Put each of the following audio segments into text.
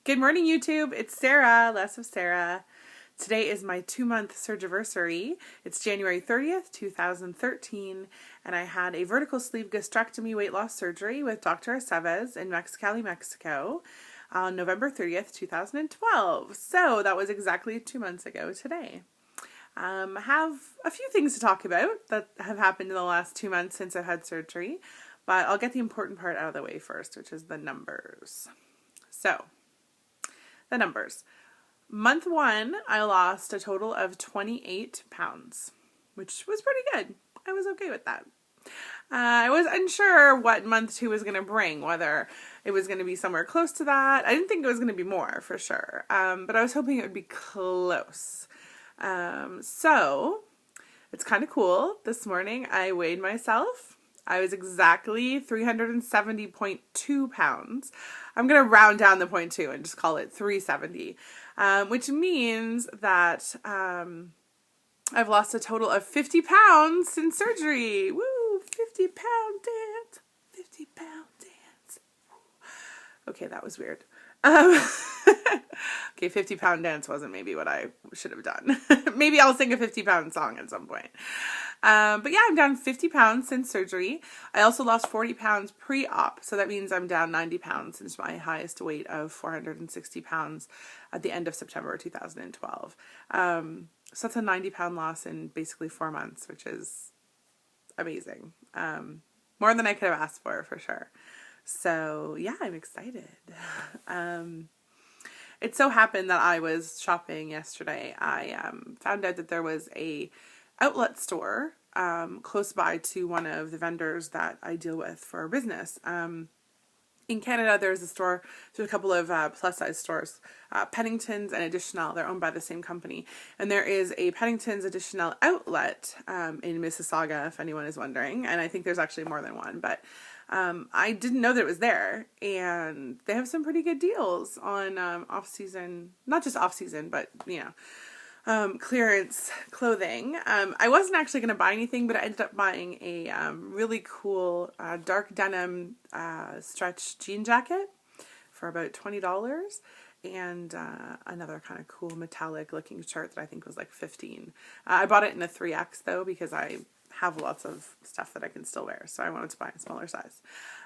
Good morning, YouTube. It's Sarah, LessOfSarah. Today is my 2-month Surgiversary. It's January 30th, 2013, and I had a vertical sleeve gastrectomy weight loss surgery with Dr. Aceves in Mexicali, Mexico on November 30th, 2012. So that was exactly 2 months ago today. I have a few things to talk about that have happened in the last 2 months since I've had surgery, but I'll get the important part out of the way first, which is the numbers. So, the numbers. Month 1, I lost a total of 28 pounds, which was pretty good. I was okay with that. I was unsure what month 2 was going to bring, whether it was going to be somewhere close to that. I didn't think it was going to be more, for sure, but I was hoping it would be close. So, it's kind of cool. This morning, I weighed myself. I was exactly 370.2 pounds. I'm going to round down the 0.2 and just call it 370, which means that I've lost a total of 50 pounds since surgery. Woo! 50-pound dance. 50-pound dance. Okay, that was weird. Okay, 50-pound dance wasn't maybe what I should have done. Maybe I'll sing a 50-pound song at some point. But yeah, I'm down 50 pounds since surgery. I also lost 40 pounds pre-op, so that means I'm down 90 pounds since my highest weight of 460 pounds at the end of September 2012. So that's a 90-pound loss in basically 4 months, which is amazing. More than I could have asked for sure. So yeah, I'm excited. It so happened that I was shopping yesterday. I found out that there was a outlet store close by to one of the vendors that I deal with for business. In Canada, there's a store, there's a couple of plus-size stores, Pennington's and Additional. They're owned by the same company. And there is a Pennington's Additional outlet in Mississauga, if anyone is wondering. And I think there's actually more than one, but I didn't know that it was there. And they have some pretty good deals on off-season, not just off-season, but, you know, clearance clothing. I wasn't actually going to buy anything, but I ended up buying a really cool dark denim stretch jean jacket for about $20 and another kind of cool metallic looking shirt that I think was like $15. I bought it in a 3X though because I have lots of stuff that I can still wear, so I wanted to buy a smaller size.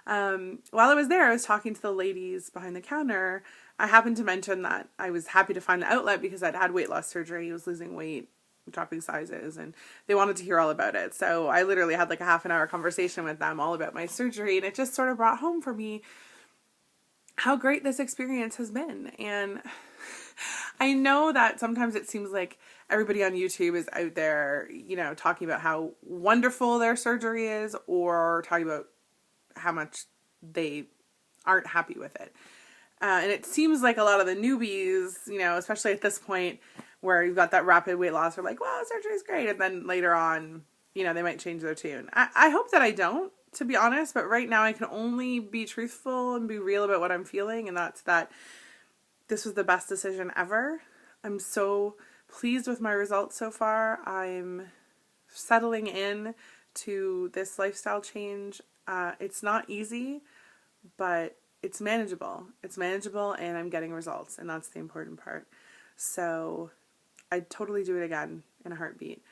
While I was there, I was talking to the ladies behind the counter. I happened to mention that I was happy to find the outlet because I'd had weight loss surgery, I was losing weight, dropping sizes, and they wanted to hear all about it. So I literally had like a half-an-hour conversation with them all about my surgery, and it just sort of brought home for me how great this experience has been. And I know that sometimes it seems like everybody on YouTube is out there, you know, talking about how wonderful their surgery is or talking about how much they aren't happy with it. And it seems like a lot of the newbies, you know, especially at this point where you've got that rapid weight loss, are like, well, surgery is great. And then later on, you know, they might change their tune. I hope that I don't, to be honest, but right now I can only be truthful and be real about what I'm feeling. And that's that this was the best decision ever. I'm so pleased with my results so far. I'm settling in to this lifestyle change. It's not easy, but it's manageable. It's manageable and I'm getting results, and that's the important part. So I'd totally do it again in a heartbeat.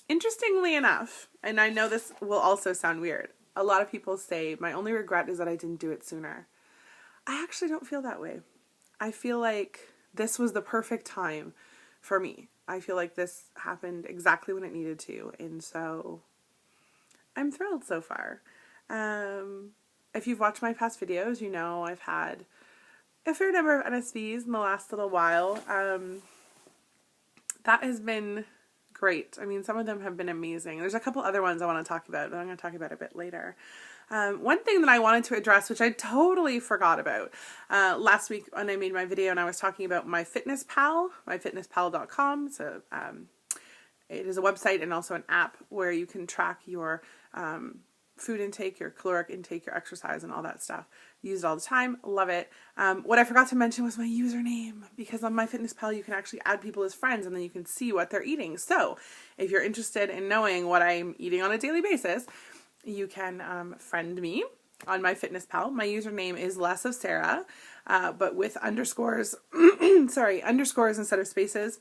Interestingly enough, and I know this will also sound weird, a lot of people say my only regret is that I didn't do it sooner. I actually don't feel that way. I feel like this was the perfect time for me. I feel like this happened exactly when it needed to, and so I'm thrilled so far. If you've watched my past videos, you know I've had a fair number of NSVs in the last little while. That has been great. I mean, some of them have been amazing. There's a couple other ones I want to talk about, but I'm going to talk about a bit later. One thing that I wanted to address, which I totally forgot about, last week when I made my video and I was talking about MyFitnessPal, MyFitnessPal.com. So, it is a website and also an app where you can track your food intake, your caloric intake, your exercise, and all that stuff. Use it all the time. Love it. What I forgot to mention was my username, because on MyFitnessPal you can actually add people as friends and then you can see what they're eating. So if you're interested in knowing what I'm eating on a daily basis, you can friend me on MyFitnessPal. My username is LessOfSarah, but with underscores, sorry, underscores instead of spaces.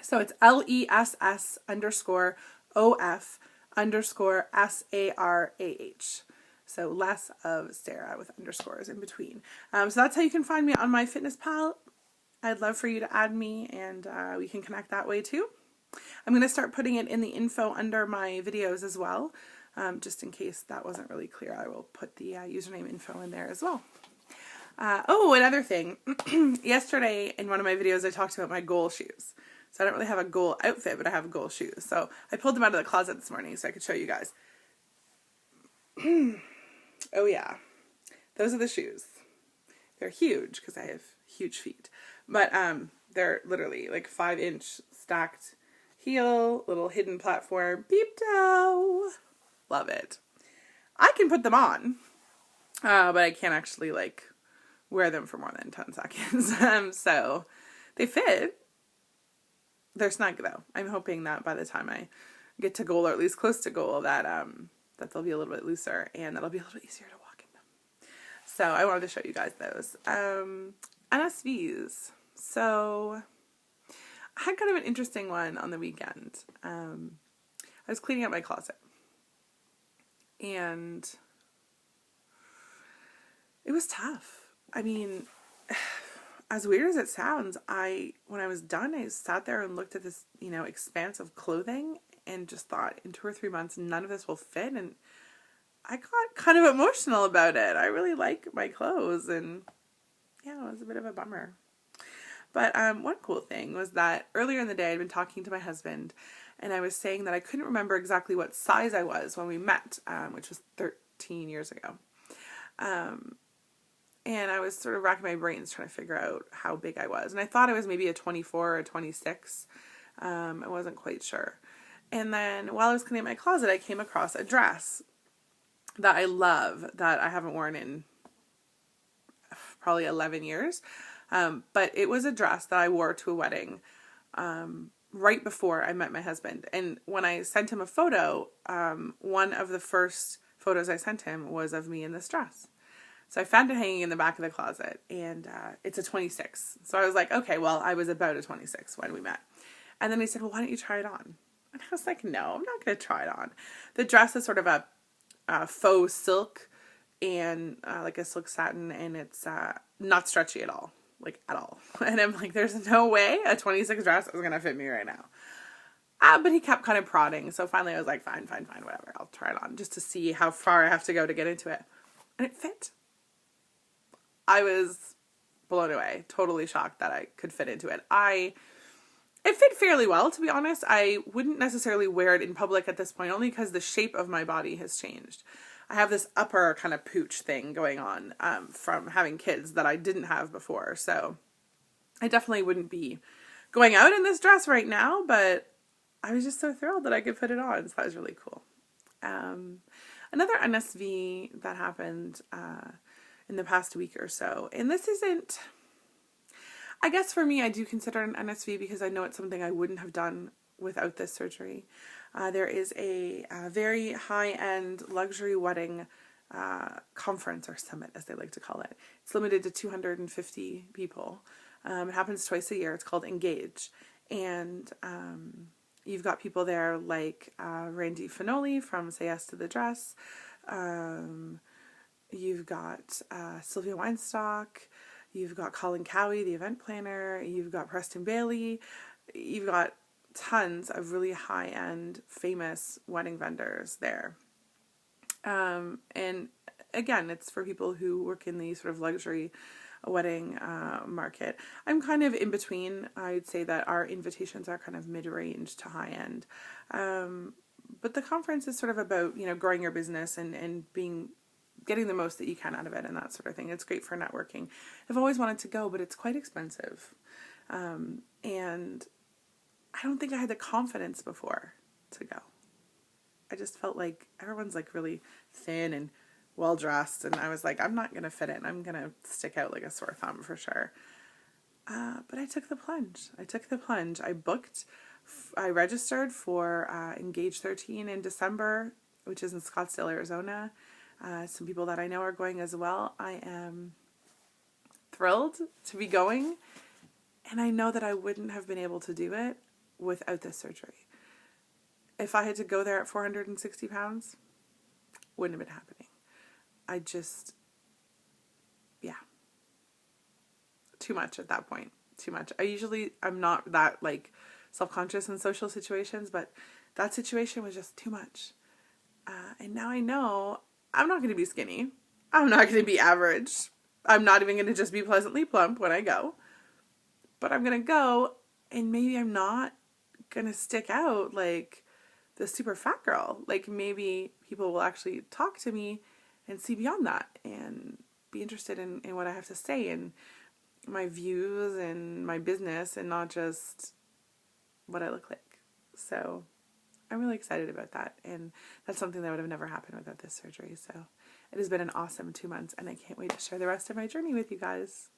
So it's LessOf_SARAH. So Less of Sarah with underscores in between. So that's how you can find me on MyFitnessPal. I'd love for you to add me, and we can connect that way too. I'm going to start putting it in the info under my videos as well. Just in case that wasn't really clear, I will put the username info in there as well. Oh, another thing. Yesterday in one of my videos, I talked about my goal shoes. So I don't really have a goal outfit, but I have goal shoes. So I pulled them out of the closet this morning so I could show you guys. Oh yeah, those are the shoes. They're huge because I have huge feet. But they're literally like 5-inch stacked heel, little hidden platform, peep toe. Love it. I can put them on, but I can't actually like wear them for more than 10 seconds. So they fit. They're snug though. I'm hoping that by the time I get to goal, or at least close to goal, that that they'll be a little bit looser and that'll be a little bit easier to walk in them. So I wanted to show you guys those. NSVs. So I had kind of an interesting one on the weekend. I was cleaning out my closet and it was tough. I mean, as weird as it sounds, when I was done, I sat there and looked at this, expanse of clothing and just thought, in 2 or 3 months, none of this will fit. And I got kind of emotional about it. I really like my clothes, and yeah, it was a bit of a bummer. But one cool thing was that earlier in the day, I'd been talking to my husband, and I was saying that I couldn't remember exactly what size I was when we met, which was 13 years ago. And I was sort of racking my brains trying to figure out how big I was. And I thought I was maybe a 24 or a 26. I wasn't quite sure. And then while I was cleaning my closet, I came across a dress that I love that I haven't worn in probably 11 years. But it was a dress that I wore to a wedding right before I met my husband. And when I sent him a photo, one of the first photos I sent him was of me in this dress. So I found it hanging in the back of the closet, and it's a 26. So I was like, okay, well, I was about a 26 when we met. And then he said, well, why don't you try it on? And I was like, no, I'm not going to try it on. The dress is sort of a faux silk and like a silk satin, and it's not stretchy at all, like at all. And I'm like, there's no way a 26 dress is going to fit me right now. But he kept kind of prodding. So finally I was like, fine, whatever. I'll try it on just to see how far I have to go to get into it. And it fit. I was blown away, totally shocked that I could fit into it. It fit fairly well, to be honest. I wouldn't necessarily wear it in public at this point, only because the shape of my body has changed. I have this upper kind of pooch thing going on from having kids that I didn't have before. So I definitely wouldn't be going out in this dress right now, but I was just so thrilled that I could put it on. So that was really cool. Another NSV that happened in the past week or so. And this isn't, I guess for me, I do consider it an NSV because I know it's something I wouldn't have done without this surgery. There is a very high-end luxury wedding conference or summit, as they like to call it. It's limited to 250 people. It happens twice a year. It's called Engage. And you've got people there like Randy Finoli from Say Yes to the Dress. You've got Sylvia Weinstock, you've got Colin Cowie, the event planner, you've got Preston Bailey, you've got tons of really high-end, famous wedding vendors there. And again, it's for people who work in the sort of luxury wedding market. I'm kind of in between. I'd say that our invitations are kind of mid-range to high-end. But the conference is sort of about, growing your business and getting the most that you can out of it and that sort of thing. It's great for networking. I've always wanted to go, but it's quite expensive. And I don't think I had the confidence before to go. I just felt like everyone's like really thin and well-dressed, and I was like, I'm not going to fit in. I'm going to stick out like a sore thumb for sure. But I took the plunge. I registered for Engage 13 in December, which is in Scottsdale, Arizona. Some people that I know are going as well. I am thrilled to be going, and I know that I wouldn't have been able to do it without this surgery. If I had to go there at 460 pounds, wouldn't have been happening. I just, yeah, too much at that point. Too much. I'm not that like self-conscious in social situations, but that situation was just too much. And now I know I'm not going to be skinny. I'm not going to be average. I'm not even going to just be pleasantly plump when I go. But I'm going to go, and maybe I'm not going to stick out like the super fat girl. Like, maybe people will actually talk to me and see beyond that and be interested in what I have to say and my views and my business, and not just what I look like. So I'm really excited about that, and that's something that would have never happened without this surgery. So it has been an awesome 2 months, and I can't wait to share the rest of my journey with you guys.